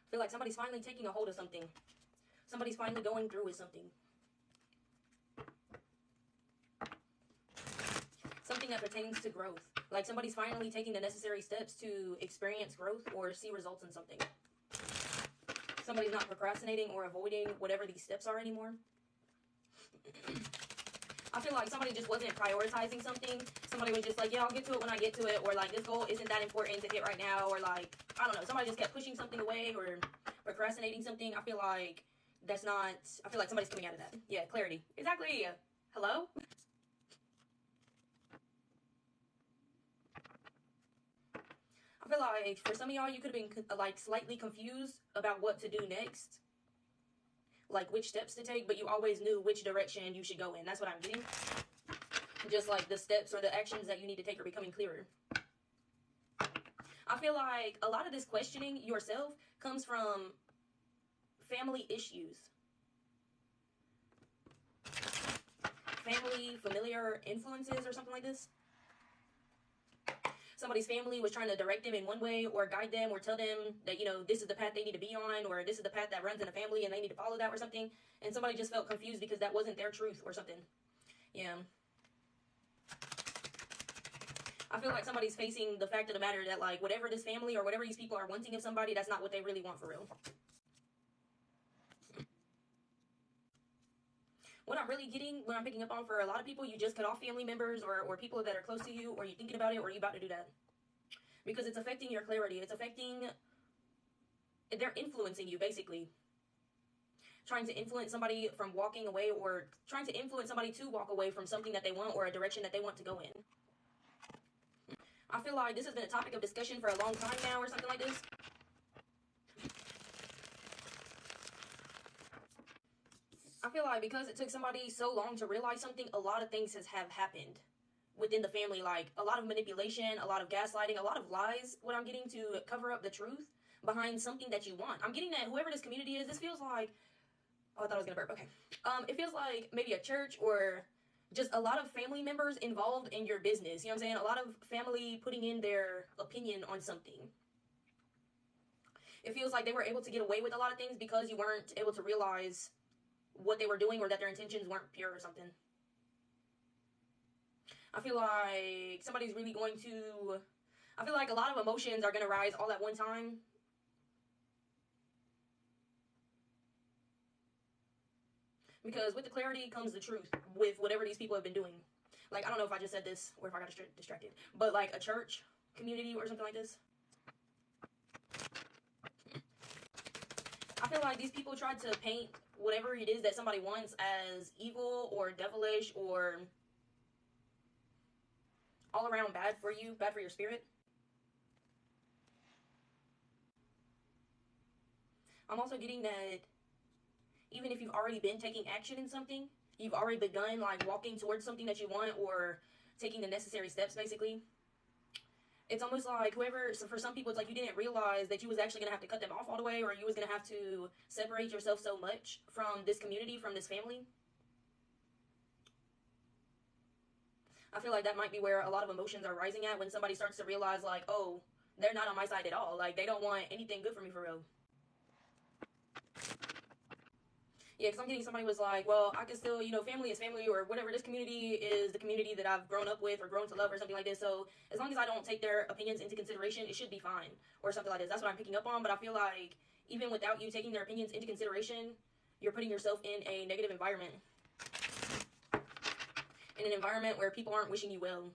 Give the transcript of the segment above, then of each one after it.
I feel like somebody's finally taking a hold of something. Somebody's finally going through with something. Something that pertains to growth. Like somebody's finally taking the necessary steps to experience growth or see results in something. Somebody's not procrastinating or avoiding whatever these steps are anymore. I feel like somebody just wasn't prioritizing something. Somebody was just like, yeah, I'll get to it when I get to it. Or like, this goal isn't that important to hit right now. Or like, I don't know. Somebody just kept pushing something away or procrastinating something. I feel like that's not, I feel like somebody's coming out of that. Yeah, clarity. Exactly. Hello? I feel like for some of y'all, you could have been like slightly confused about what to do next. Like which steps to take, but you always knew which direction you should go in. That's what I'm getting. Just like the steps or the actions that you need to take are becoming clearer. I feel like a lot of this questioning yourself comes from family issues. Family, familiar influences or something like this. Somebody's family was trying to direct them in one way or guide them or tell them that, you know, this is the path they need to be on or this is the path that runs in a family and they need to follow that or something. And somebody just felt confused because that wasn't their truth or something. Yeah. I feel like somebody's facing the fact of the matter that, like, whatever this family or whatever these people are wanting of somebody, that's not what they really want for real. What I'm really getting, what I'm picking up on for a lot of people, you just cut off family members or people that are close to you, or you're thinking about it, or you're about to do that. Because it's affecting your clarity. It's affecting, they're influencing you, basically. Trying to influence somebody from walking away or trying to influence somebody to walk away from something that they want or a direction that they want to go in. I feel like this has been a topic of discussion for a long time now or something like this. I feel like because it took somebody so long to realize something, a lot of things have happened within the family. Like a lot of manipulation, a lot of gaslighting, a lot of lies, what I'm getting, to cover up the truth behind something that you want. I'm getting that whoever this community is, this feels like, oh, I thought I was gonna burp. Okay. It feels like maybe a church or just a lot of family members involved in your business. You know what I'm saying? A lot of family putting in their opinion on something. It feels like they were able to get away with a lot of things because you weren't able to realize what they were doing or that their intentions weren't pure or something. I feel like somebody's really going to, I feel like a lot of emotions are going to rise all at one time. Because with the clarity comes the truth with whatever these people have been doing. Like, I don't know if I just said this or if I got distracted, but like a church community or something like this. I feel like these people tried to paint whatever it is that somebody wants as evil or devilish or all around bad for you, bad for your spirit. I'm also getting that even if you've already been taking action in something, you've already begun like walking towards something that you want or taking the necessary steps, basically. It's almost like whoever, so for some people, it's like you didn't realize that you was actually going to have to cut them off all the way, or you was going to have to separate yourself so much from this community, from this family. I feel like that might be where a lot of emotions are rising at when somebody starts to realize, like, oh, they're not on my side at all. Like, they don't want anything good for me for real. Yeah, because I'm getting somebody was like, well, I can still, you know, family is family or whatever. This community is the community that I've grown up with or grown to love or something like this. So as long as I don't take their opinions into consideration, it should be fine or something like this. That's what I'm picking up on. But I feel like even without you taking their opinions into consideration, you're putting yourself in a negative environment. In an environment where people aren't wishing you well.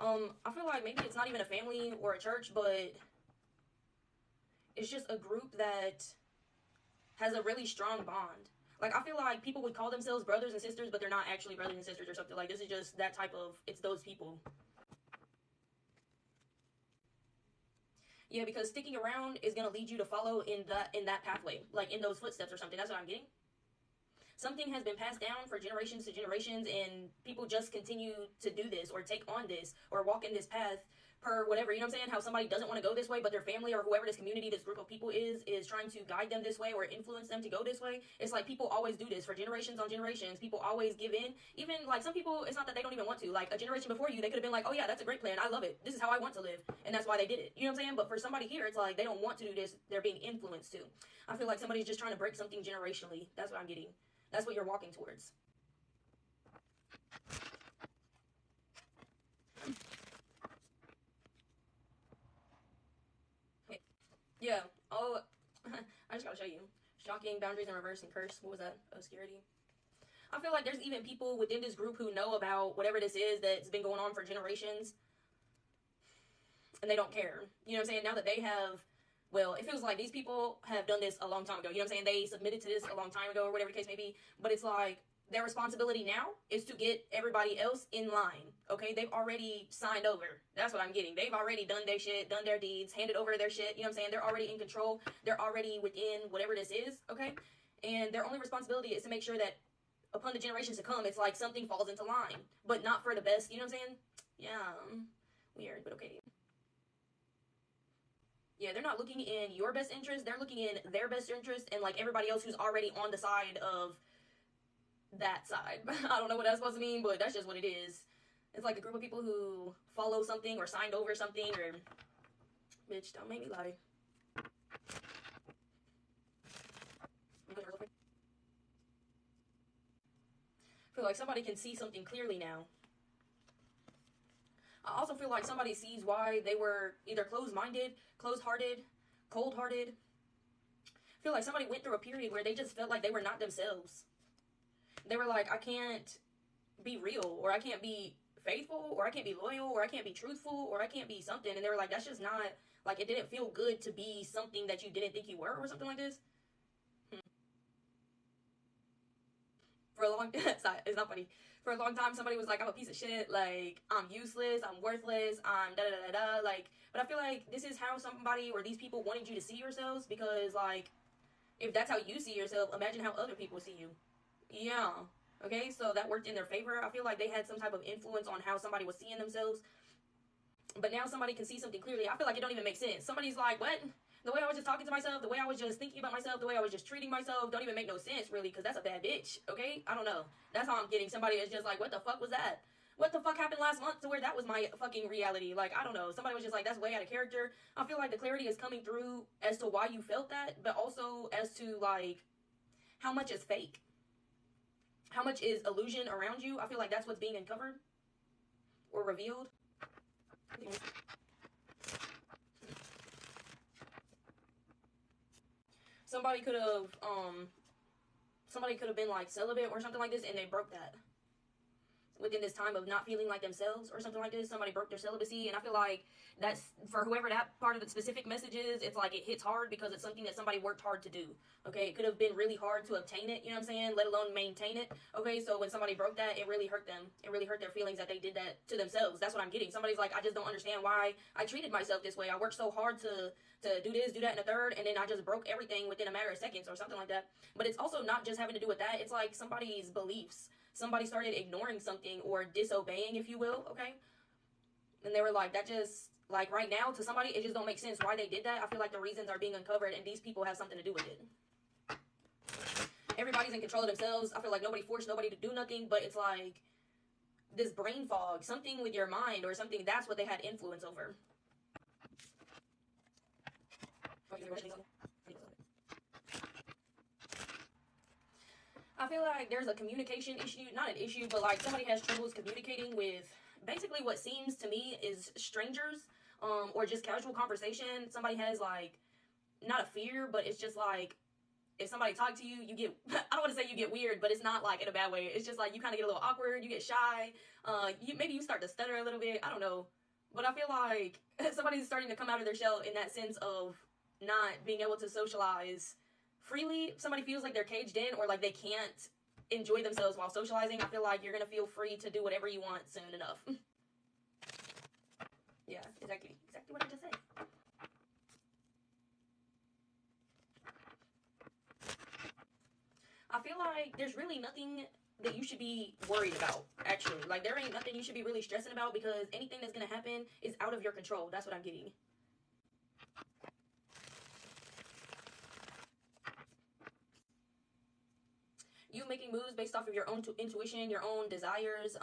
I feel like maybe it's not even a family or a church, but it's just a group that has a really strong bond. Like, I feel like people would call themselves brothers and sisters, but they're not actually brothers and sisters or something. Like, this is just that type of, it's those people. Yeah, because sticking around is going to lead you to follow in that pathway, like in those footsteps or something. That's what I'm getting. Something has been passed down for generations to generations, and people just continue to do this or take on this or walk in this path per whatever, you know what I'm saying? How somebody doesn't want to go this way, but their family or whoever this community, this group of people is trying to guide them this way or influence them to go this way. It's like people always do this for generations on generations. People always give in. Even like some people, it's not that they don't even want to. Like a generation before you, they could have been like, oh yeah, that's a great plan. I love it. This is how I want to live. And that's why they did it. You know what I'm saying? But for somebody here, it's like they don't want to do this. They're being influenced to. I feel like somebody's just trying to break something generationally. That's what I'm getting. That's what you're walking towards. Yeah. Oh, I just gotta show you. Shocking, boundaries in reverse, and curse. What was that? Obscurity. I feel like there's even people within this group who know about whatever this is that's been going on for generations, and they don't care. You know what I'm saying? Now that they have, well, it feels like these people have done this a long time ago. You know what I'm saying? They submitted to this a long time ago, or whatever the case may be. But it's like their responsibility now is to get everybody else in line. Okay, they've already signed over. That's what I'm getting. They've already done their shit, done their deeds, handed over their shit. You know what I'm saying? They're already in control. They're already within whatever this is. Okay, and their only responsibility is to make sure that upon the generations to come, it's like something falls into line, but not for the best. You know what I'm saying? Yeah, weird, but okay. Yeah, they're not looking in your best interest. They're looking in their best interest and like everybody else who's already on the side of that side. I don't know what that's supposed to mean, but that's just what it is. It's like a group of people who follow something or signed over something or... Bitch, don't make me lie. I feel like somebody can see something clearly now. I also feel like somebody sees why they were either closed-minded, closed-hearted, cold-hearted. I feel like somebody went through a period where they just felt like they were not themselves. They were like, I can't be real, or I can't be faithful, or I can't be loyal, or I can't be truthful, or I can't be something. And they were like, that's just not, like, it didn't feel good to be something that you didn't think you were, or something like this. For a long it's not funny. For a long time, somebody was like, I'm a piece of shit, like, I'm useless, I'm worthless, I'm da-da-da-da, like, but I feel like this is how somebody or these people wanted you to see yourselves, because, like, if that's how you see yourself, imagine how other people see you. Yeah. Okay, so that worked in their favor. I feel like they had some type of influence on how somebody was seeing themselves. But now somebody can see something clearly. I feel like it don't even make sense. Somebody's like, what? The way I was just talking to myself, the way I was just thinking about myself, the way I was just treating myself, don't even make no sense, really, because that's a bad bitch, okay? I don't know. That's how I'm getting. Somebody is just like, what the fuck was that? What the fuck happened last month to where that was my fucking reality? Like, I don't know. Somebody was just like, that's way out of character. I feel like the clarity is coming through as to why you felt that, but also as to, like, how much is fake. How much is illusion around you? I feel like that's what's being uncovered or revealed. Somebody could have, somebody could have been like celibate or something like this, and they broke that within this time of not feeling like themselves or something like this. Somebody broke their celibacy, and I feel like that's, for whoever that part of the specific message is, it's like it hits hard because it's something that somebody worked hard to do. Okay, it could have been really hard to obtain it, you know what I'm saying, let alone maintain it. Okay, so when somebody broke that, it really hurt them. It really hurt their feelings that they did that to themselves. That's what I'm getting. Somebody's like, I just don't understand why I treated myself this way. I worked so hard to do this, do that, and a third, and then I just broke everything within a matter of seconds or something like that. But it's also not just having to do with that. It's like somebody's beliefs. Somebody started ignoring something or disobeying, if you will, okay? And they were like, that just, like, right now, to somebody, it just don't make sense why they did that. I feel like the reasons are being uncovered, and these people have something to do with it. Everybody's in control of themselves. I feel like nobody forced nobody to do nothing, but it's like this brain fog, something with your mind or something, that's what they had influence over. I feel like there's a communication issue, not an issue, but like somebody has troubles communicating with basically what seems to me is strangers, or just casual conversation. Somebody has like, not a fear, but it's just like, if somebody talks to you, you get, I don't want to say you get weird, but it's not like in a bad way. It's just like you kind of get a little awkward, you get shy, maybe you start to stutter a little bit, I don't know. But I feel like somebody's starting to come out of their shell in that sense of not being able to socialize freely. Somebody feels like they're caged in or like they can't enjoy themselves while socializing. I feel like you're going to feel free to do whatever you want soon enough. Yeah, exactly what I just said. I feel like there's really nothing that you should be worried about, actually. Like, there ain't nothing you should be really stressing about, because anything that's gonna happen is out of your control. That's what I'm getting. You making moves based off of your own intuition, your own desires,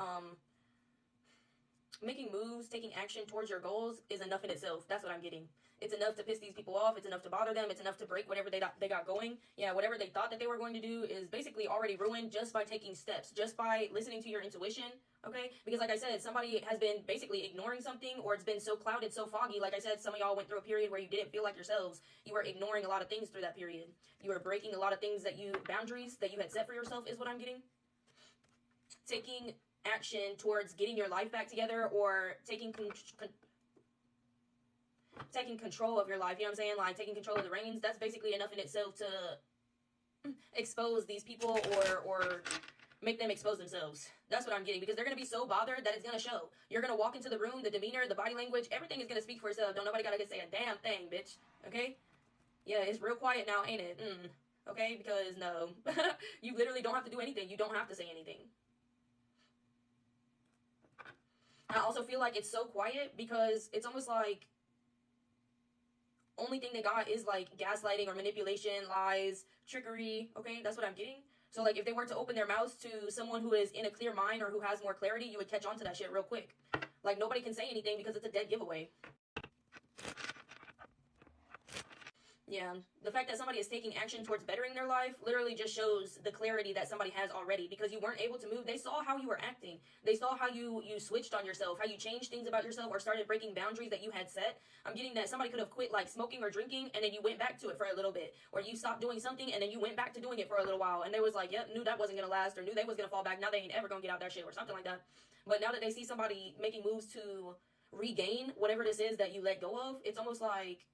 making moves, taking action towards your goals is enough in itself. That's what I'm getting. It's enough to piss these people off. It's enough to bother them. It's enough to break whatever they got going. Yeah, whatever they thought that they were going to do is basically already ruined just by taking steps, just by listening to your intuition, okay? Because like I said, somebody has been basically ignoring something, or it's been so clouded, so foggy. Like I said, some of y'all went through a period where you didn't feel like yourselves. You were ignoring a lot of things through that period. You were breaking a lot of things boundaries that you had set for yourself is what I'm getting. Taking action towards getting your life back together, or taking control of your life, you know what I'm saying? Like, taking control of the reins, that's basically enough in itself to expose these people, or make them expose themselves. That's what I'm getting, because they're going to be so bothered that it's going to show. You're going to walk into the room, the demeanor, the body language, everything is going to speak for itself. Don't nobody got to say a damn thing, bitch. Okay? Yeah, it's real quiet now, ain't it? Okay? Because, no. You literally don't have to do anything. You don't have to say anything. I also feel like it's so quiet because it's almost like only thing they got is like gaslighting or manipulation, lies, trickery. Okay, that's what I'm getting. So like if they were to open their mouths to someone who is in a clear mind or who has more clarity, you would catch on to that shit real quick. Like nobody can say anything because it's a dead giveaway. Yeah, the fact that somebody is taking action towards bettering their life literally just shows the clarity that somebody has already, because you weren't able to move. They saw how you were acting. They saw how you switched on yourself, how you changed things about yourself or started breaking boundaries that you had set. I'm getting that somebody could have quit like smoking or drinking, and then you went back to it for a little bit, or you stopped doing something and then you went back to doing it for a little while, and they was like, yep, knew that wasn't gonna last, or knew they was gonna fall back. Now they ain't ever gonna get out that shit, or something like that. But now that they see somebody making moves to regain whatever this is that you let go of, it's almost like,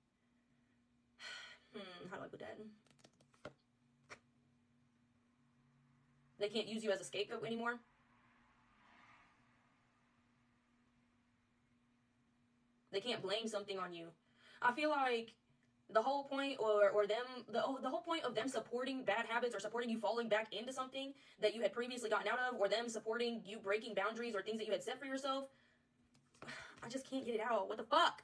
how do I put that? They can't use you as a scapegoat anymore. They can't blame something on you. I feel like the whole point, or them, the whole point of them supporting bad habits or supporting you falling back into something that you had previously gotten out of, or them supporting you breaking boundaries or things that you had set for yourself, I just can't get it out. What the fuck?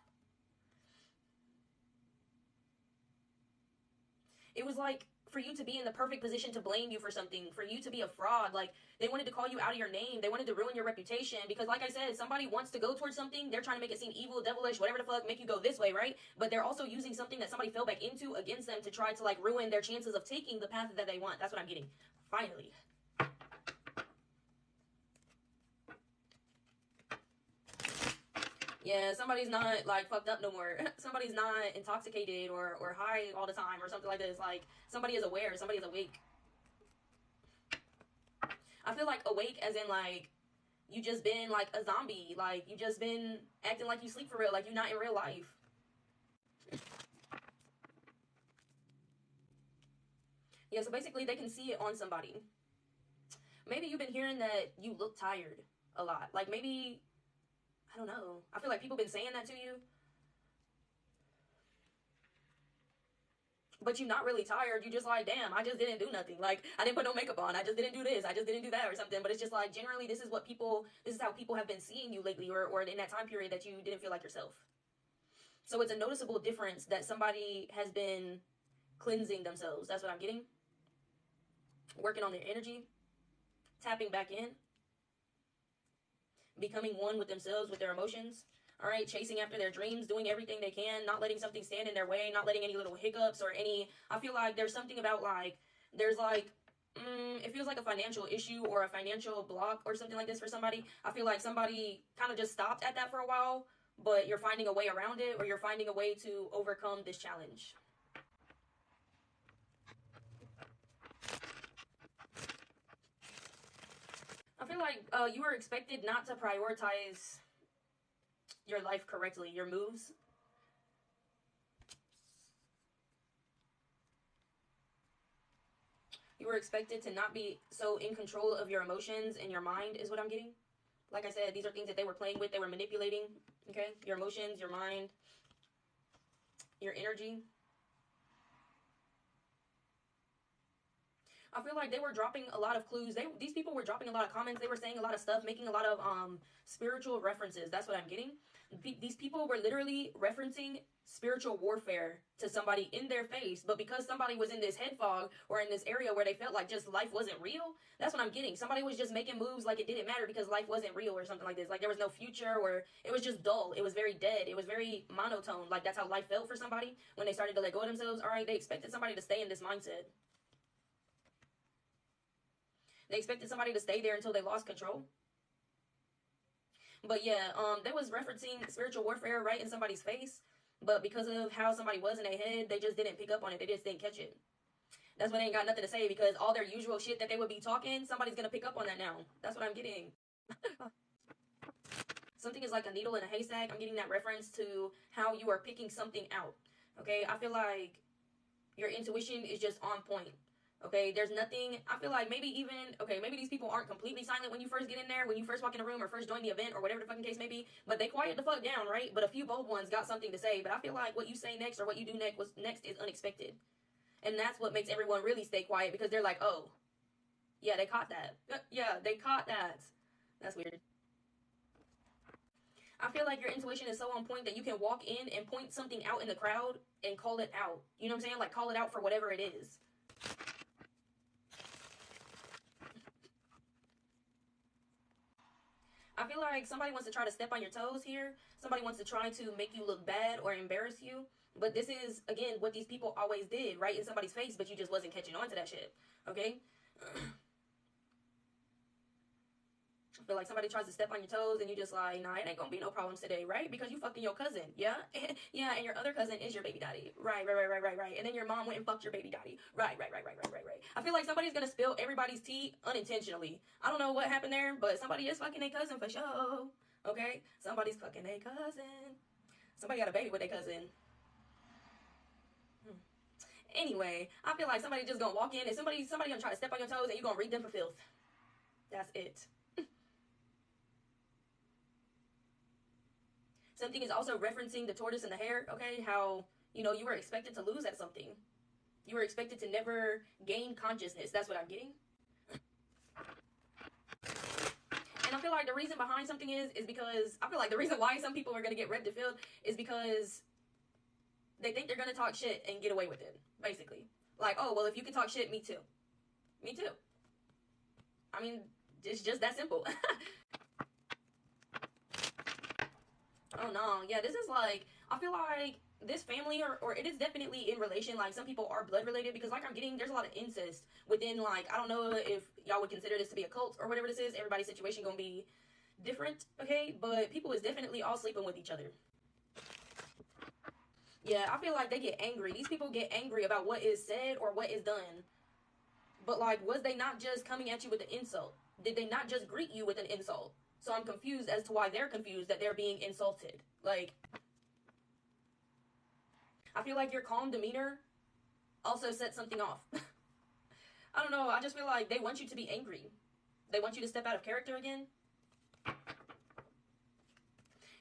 It was like for you to be in the perfect position to blame you for something, for you to be a fraud. Like, they wanted to call you out of your name. They wanted to ruin your reputation because, like I said, somebody wants to go towards something. They're trying to make it seem evil, devilish, whatever the fuck, make you go this way, right? But they're also using something that somebody fell back into against them to try to, like, ruin their chances of taking the path that they want. That's what I'm getting. Finally. Yeah, somebody's not like fucked up no more. Somebody's not intoxicated or high all the time or something like this. Like, somebody is aware, somebody is awake. I feel like awake as in like you just been like a zombie, like you just been acting like you sleep for real, like you're not in real life. Yeah, so basically they can see it on somebody. Maybe you've been hearing that you look tired a lot. Like maybe, I don't know. I feel like people been saying that to you. But you're not really tired. You just like, damn, I just didn't do nothing. Like, I didn't put no makeup on. I just didn't do this. I just didn't do that or something. But it's just like, generally, this is how people have been seeing you lately, or in that time period that you didn't feel like yourself. So it's a noticeable difference that somebody has been cleansing themselves. That's what I'm getting. Working on their energy, tapping back in, becoming one with themselves, with their emotions. All right, chasing after their dreams, doing everything they can, not letting something stand in their way, not letting any little hiccups or any. I feel like there's something about like, there's like, it feels like a financial issue or a financial block or something like this for somebody. I feel like somebody kind of just stopped at that for a while, but you're finding a way around it, or you're finding a way to overcome this challenge. I feel like you are expected not to prioritize your life correctly, your moves. You were expected to not be so in control of your emotions and your mind, is what I'm getting. Like I said, these are things that they were playing with, they were manipulating, okay? Your emotions, your mind, your energy. I feel like they were dropping a lot of clues. These people were dropping a lot of comments. They were saying a lot of stuff, making a lot of spiritual references. That's what I'm getting. These people were literally referencing spiritual warfare to somebody in their face, but because somebody was in this head fog or in this area where they felt like just life wasn't real, that's what I'm getting. Somebody was just making moves like it didn't matter because life wasn't real or something like this. Like there was no future, or it was just dull. It was very dead. It was very monotone. Like that's how life felt for somebody when they started to let go of themselves. All right, they expected somebody to stay in this mindset. They expected somebody to stay there until they lost control. But yeah, they was referencing spiritual warfare right in somebody's face. But because of how somebody was in their head, they just didn't pick up on it. They just didn't catch it. That's when they ain't got nothing to say, because all their usual shit that they would be talking, somebody's going to pick up on that now. That's what I'm getting. Something is like a needle in a haystack. I'm getting that reference to how you are picking something out. Okay, I feel like your intuition is just on point. Okay, there's nothing, I feel like maybe even, okay, maybe these people aren't completely silent when you first get in there, when you first walk in a room or first join the event or whatever the fucking case may be, but they quiet the fuck down, right? But a few bold ones got something to say, but I feel like what you say next or what you do next is unexpected. And that's what makes everyone really stay quiet, because they're like, oh, yeah, they caught that. Yeah, they caught that. That's weird. I feel like your intuition is so on point that you can walk in and point something out in the crowd and call it out. You know what I'm saying? Like, call it out for whatever it is. I feel like somebody wants to try to step on your toes here. Somebody wants to try to make you look bad or embarrass you. But this is, again, what these people always did, right in somebody's face, but you just wasn't catching on to that shit. Okay? I feel like somebody tries to step on your toes and you just like, nah, it ain't gonna be no problems today, right? Because you fucking your cousin, yeah? Yeah, and your other cousin is your baby daddy. Right. And then your mom went and fucked your baby daddy. Right. I feel like somebody's gonna spill everybody's tea unintentionally. I don't know what happened there, but somebody is fucking their cousin for sure. Okay? Somebody's fucking their cousin. Somebody got a baby with their cousin. Anyway, I feel like somebody just gonna walk in and somebody gonna try to step on your toes and you gonna read them for filth. That's it. Something is also referencing the tortoise and the hare, okay? How, you know, you were expected to lose at something. You were expected to never gain consciousness. That's what I'm getting. And I feel like the reason behind something is because, I feel like the reason why some people are going to get read to field is because they think they're going to talk shit and get away with it, basically. Like, oh, well, if you can talk shit, me too. Me too. I mean, it's just that simple. Oh no, yeah, this is like, I feel like this family, or it is definitely in relation, like some people are blood related, because like I'm getting, there's a lot of incest within, like, I don't know if y'all would consider this to be a cult or whatever this is. Everybody's situation gonna be different, okay? But people is definitely all sleeping with each other. Yeah, I feel like they get angry. These people get angry about what is said or what is done. But like, was they not just coming at you with an insult? Did they not just greet you with an insult? So I'm confused as to why they're confused that they're being insulted. Like, I feel like your calm demeanor also sets something off. I don't know, I just feel like they want you to be angry. They want you to step out of character again.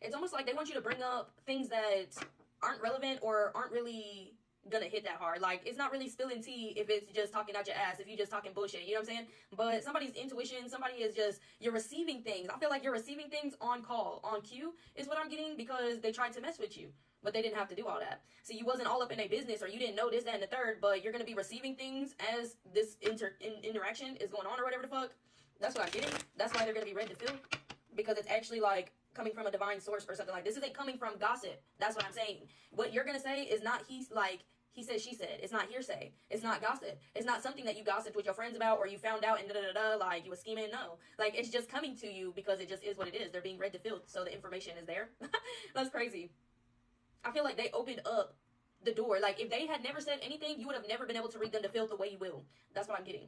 It's almost like they want you to bring up things that aren't relevant or aren't really gonna hit that hard. Like, it's not really spilling tea if it's just talking out your ass, if you're just talking bullshit, you know what I'm saying? But somebody's intuition, somebody is just, you're receiving things. I feel like you're receiving things on call, on cue, is what I'm getting, because they tried to mess with you, but they didn't have to do all that. So you wasn't all up in their business, or you didn't know this, that, and the third, but you're gonna be receiving things as this interaction is going on, or whatever the fuck. That's what I'm getting. That's why they're gonna be read to feel, because it's actually like coming from a divine source or something. Like, this isn't coming from gossip. That's what I'm saying. What you're gonna say is not he said, she said. It's not hearsay. It's not gossip. It's not something that you gossiped with your friends about, or you found out and da-da-da-da, like you were scheming. No. Like, it's just coming to you because it just is what it is. They're being read to filth, so the information is there. That's crazy. I feel like they opened up the door. Like, if they had never said anything, you would have never been able to read them to filth the way you will. That's what I'm getting.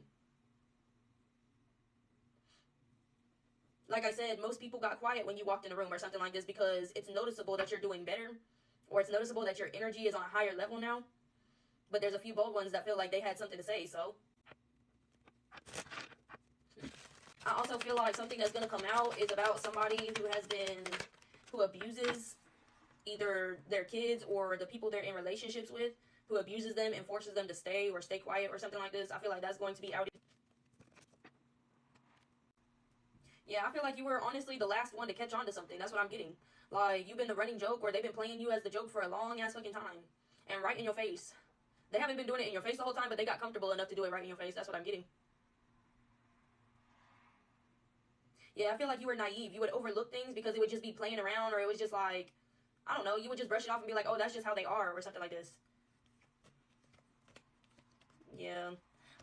Like I said, most people got quiet when you walked in a room or something like this, because it's noticeable that you're doing better, or it's noticeable that your energy is on a higher level now. But there's a few bold ones that feel like they had something to say, so. I also feel like something that's going to come out is about somebody who abuses either their kids or the people they're in relationships with, who abuses them and forces them to stay or stay quiet or something like this. I feel like that's going to be out. Yeah, I feel like you were honestly the last one to catch on to something. That's what I'm getting. Like, you've been the running joke, or they've been playing you as the joke for a long ass fucking time. And right in your face. They haven't been doing it in your face the whole time, but they got comfortable enough to do it right in your face. That's what I'm getting. Yeah, I feel like you were naive. You would overlook things because it would just be playing around, or it was just like, I don't know, you would just brush it off and be like, oh, that's just how they are, or something like this. Yeah.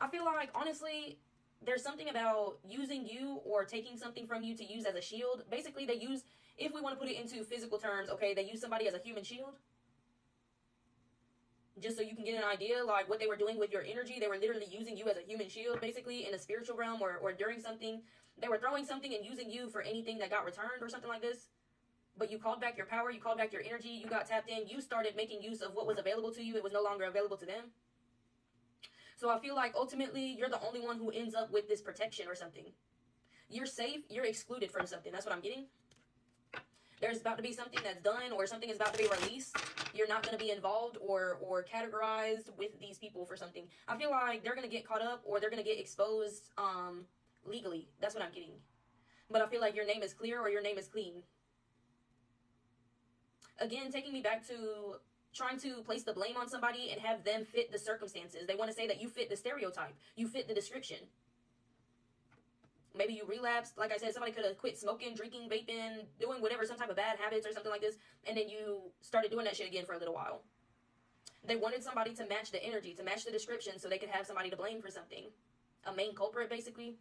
I feel like, honestly, there's something about using you or taking something from you to use as a shield. Basically, they use, if we want to put it into physical terms, okay, they use somebody as a human shield. Just so you can get an idea, like what they were doing with your energy, they were literally using you as a human shield, basically, in a spiritual realm or during something. They were throwing something and using you for anything that got returned or something like this. But you called back your power, you called back your energy, you got tapped in, you started making use of what was available to you. It was no longer available to them. So I feel like ultimately you're the only one who ends up with this protection or something. You're safe, you're excluded from something. That's what I'm getting. There's about to be something that's done or something is about to be released. You're not going to be involved or categorized with these people for something. I feel like they're going to get caught up or they're going to get exposed legally. That's what I'm getting. But I feel like your name is clear or your name is clean. Again, taking me back to trying to place the blame on somebody and have them fit the circumstances. They want to say that you fit the stereotype. You fit the description. Maybe you relapsed. Like I said, somebody could have quit smoking, drinking, vaping, doing whatever, some type of bad habits or something like this, and then you started doing that shit again for a little while. They wanted somebody to match the energy, to match the description, so they could have somebody to blame for something. A main culprit, basically.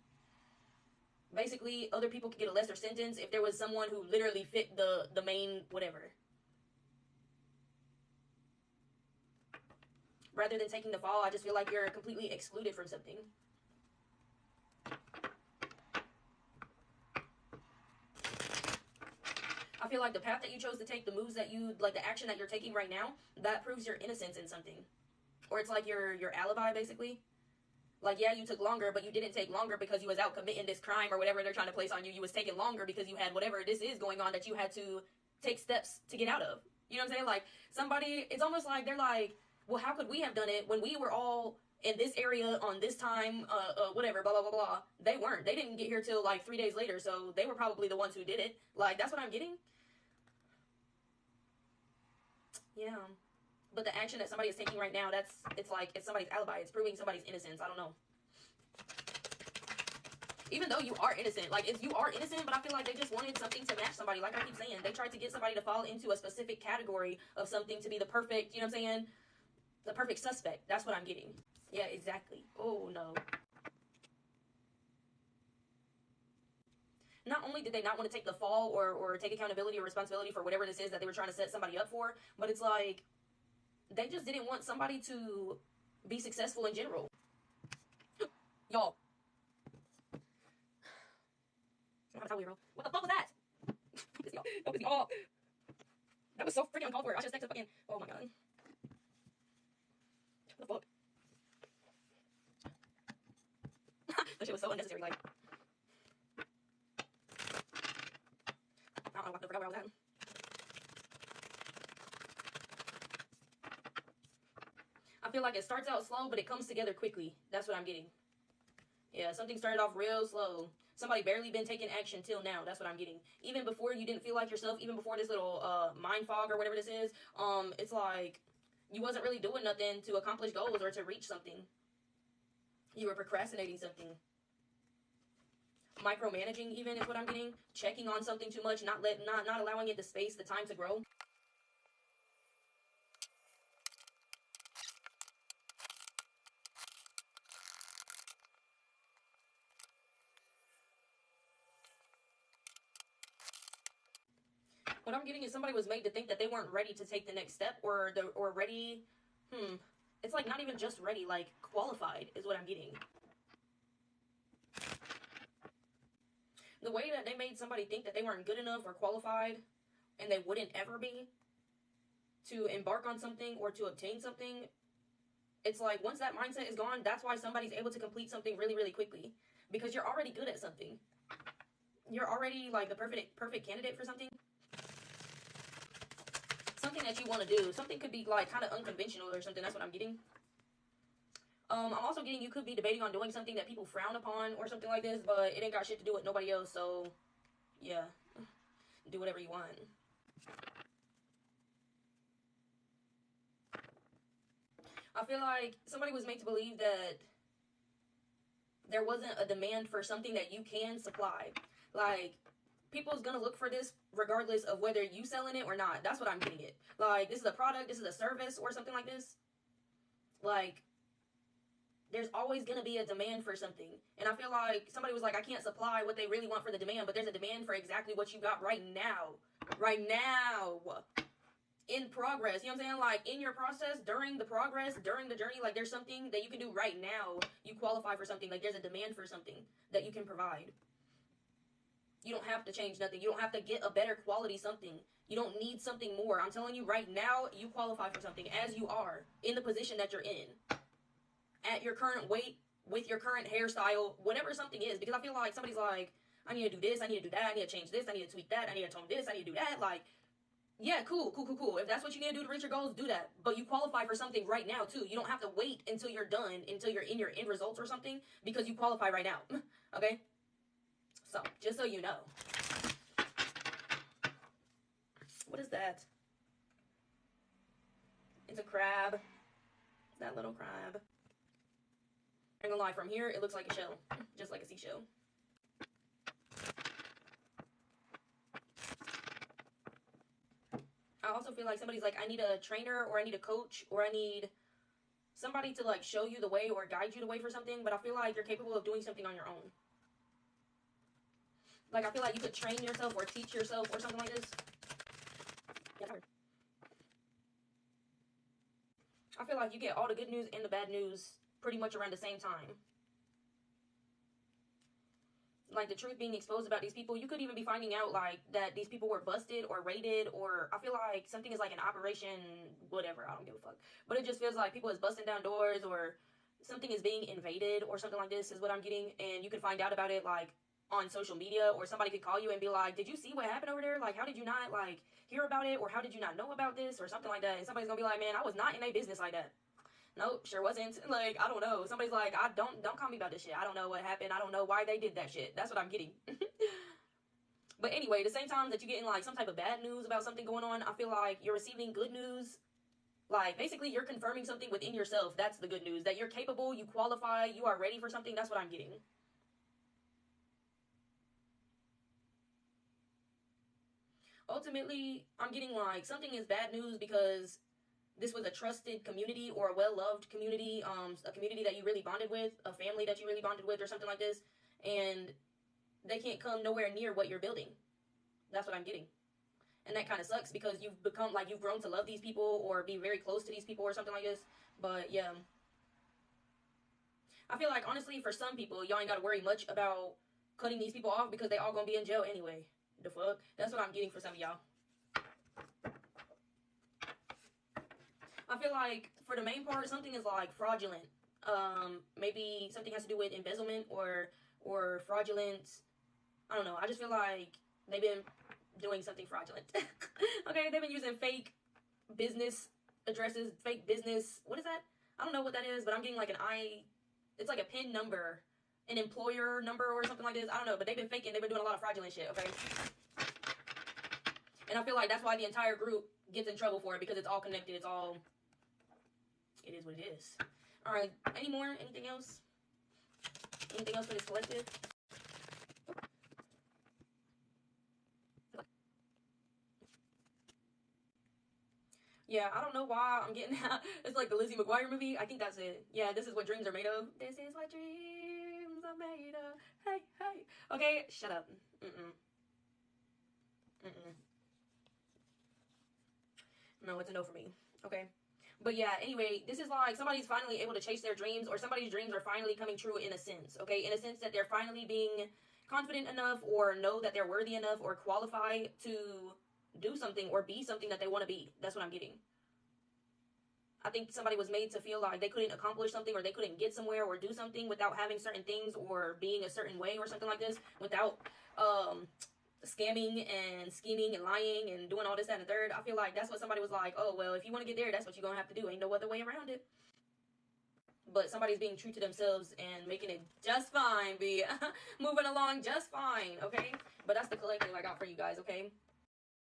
Basically, other people could get a lesser sentence if there was someone who literally fit the main whatever. Rather than taking the fall, I just feel like you're completely excluded from something. I feel like the path that you chose to take, the moves that you, like the action that you're taking right now, that proves your innocence in something. Or it's like your alibi, basically. Like, yeah, you took longer, but you didn't take longer because you was out committing this crime or whatever they're trying to place on you. You was taking longer because you had whatever this is going on that you had to take steps to get out of. You know what I'm saying? Like, somebody, it's almost like they're like, well, how could we have done it when we were all in this area on this time, whatever, blah, blah, blah, blah. They weren't. They didn't get here till like 3 days later, so they were probably the ones who did it. Like, that's what I'm getting. Yeah. But the action that somebody is taking right now, it's like, it's somebody's alibi. It's proving somebody's innocence. I don't know. Even though you are innocent, like, you are innocent, but I feel like they just wanted something to match somebody. Like I keep saying, they tried to get somebody to fall into a specific category of something to be the perfect, you know what I'm saying? The perfect suspect. That's what I'm getting. Yeah, exactly. Oh, no. Not only did they not want to take the fall or take accountability or responsibility for whatever this is that they were trying to set somebody up for, but it's like, they just didn't want somebody to be successful in general. Y'all. What the fuck was that? Don't piss me off. That was so freaking uncalled for. I just texted fucking. Oh my god. What the fuck? That shit was so unnecessary. Like, I don't know. I forgot where I was at. I feel like it starts out slow, but it comes together quickly. That's what I'm getting. Yeah, something started off real slow. Somebody barely been taking action till now. That's what I'm getting. Even before you didn't feel like yourself, even before this little mind fog or whatever this is, it's like you wasn't really doing nothing to accomplish goals or to reach something. You were procrastinating something. Micromanaging even is what I'm getting. Checking on something too much, not allowing it the space, the time to grow. What I'm getting is somebody was made to think that they weren't ready to take the next step or ready. It's like not even just ready, like qualified is what I'm getting. The way that they made somebody think that they weren't good enough or qualified and they wouldn't ever be to embark on something or to obtain something, it's like once that mindset is gone, that's why somebody's able to complete something really, really quickly. Because you're already good at something. You're already like the perfect candidate for something. Something that you want to do. Something could be like kind of unconventional or something. That's what I'm getting. I'm also getting you could be debating on doing something that people frown upon or something like this, but it ain't got shit to do with nobody else, so yeah, do whatever you want. I feel like somebody was made to believe that there wasn't a demand for something that you can supply. Like, people's gonna look for this regardless of whether you selling it or not. That's what I'm getting it. Like, this is a product, this is a service or something like this. Like, there's always gonna be a demand for something. And I feel like somebody was like, I can't supply what they really want for the demand, but there's a demand for exactly what you got right now. Right now. In progress, you know what I'm saying? Like, in your process, during the progress, during the journey, like, there's something that you can do right now. You qualify for something. Like, there's a demand for something that you can provide. You don't have to change nothing. You don't have to get a better quality something. You don't need something more. I'm telling you right now, you qualify for something as you are, in the position that you're in, at your current weight, with your current hairstyle, whatever something is. Because I feel like somebody's like, I need to do this, I need to do that, I need to change this, I need to tweak that, I need to tone this, I need to do that. Like, yeah, cool. If that's what you need to do to reach your goals, do that. But you qualify for something right now, too. You don't have to wait until you're done, until you're in your end results or something, because you qualify right now. Okay? So, just so you know. What is that? It's a crab. That little crab. I'm gonna lie, from here, it looks like a shell. Just like a seashell. I also feel like somebody's like, I need a trainer, or I need a coach, or I need somebody to, like, show you the way or guide you the way for something, but I feel like you're capable of doing something on your own. Like, I feel like you could train yourself or teach yourself or something like this. Yeah, I feel like you get all the good news and the bad news pretty much around the same time. Like, the truth being exposed about these people, you could even be finding out, like, that these people were busted or raided, or I feel like something is like an operation, whatever, I don't give a fuck. But it just feels like people is busting down doors, or something is being invaded, or something like this is what I'm getting, and you can find out about it, like, on social media, or somebody could call you and be like, did you see what happened over there? Like, how did you not, like, hear about it, or how did you not know about this, or something like that, and somebody's gonna be like, man, I was not in a business like that. Nope, sure wasn't. Like, I don't know. Somebody's like, I don't call me about this shit. I don't know what happened. I don't know why they did that shit. That's what I'm getting. But anyway, the same time that you're getting, like, some type of bad news about something going on, I feel like you're receiving good news. Like, basically, you're confirming something within yourself. That's the good news. That you're capable, you qualify, you are ready for something. That's what I'm getting. Ultimately, I'm getting, like, something is bad news because this was a trusted community or a well-loved community, a community that you really bonded with, a family that you really bonded with, or something like this, and they can't come nowhere near what you're building. That's what I'm getting. And that kind of sucks because you've become, like, you've grown to love these people or be very close to these people or something like this. But yeah, I feel like, honestly, for some people, y'all ain't got to worry much about cutting these people off because they all gonna be in jail anyway. The fuck? That's what I'm getting for some of y'all. I feel like, for the main part, something is, like, fraudulent. Maybe something has to do with embezzlement or fraudulent. I don't know. I just feel like they've been doing something fraudulent. Okay, they've been using fake business addresses, fake business. What is that? I don't know what that is, but I'm getting like it's like a PIN number, an employer number or something like this. I don't know, but they've been faking. They've been doing a lot of fraudulent shit. Okay, and I feel like that's why the entire group gets in trouble for it because it's all connected. It is what it is. All right. Any more? Anything else? Anything else for this collective? Yeah, I don't know why I'm getting that. It's like the Lizzie McGuire movie. I think that's it. Yeah, this is what dreams are made of. This is what dreams are made of. Hey, hey. Okay, shut up. Mm-mm. Mm-mm. No, it's a no for me. Okay. But yeah, anyway, this is like somebody's finally able to chase their dreams, or somebody's dreams are finally coming true in a sense. Okay, in a sense that they're finally being confident enough, or know that they're worthy enough, or qualified to do something or be something that they want to be. That's what I'm getting. I think somebody was made to feel like they couldn't accomplish something or they couldn't get somewhere or do something without having certain things or being a certain way or something like this, without scamming and scheming and lying and doing all this, that, and the third. I feel like that's what somebody was like, oh, well, if you want to get there, that's what you're going to have to do. Ain't no other way around it. but somebody's being true to themselves and making it just fine, be moving along just fine, okay? But that's the collective I got for you guys, okay?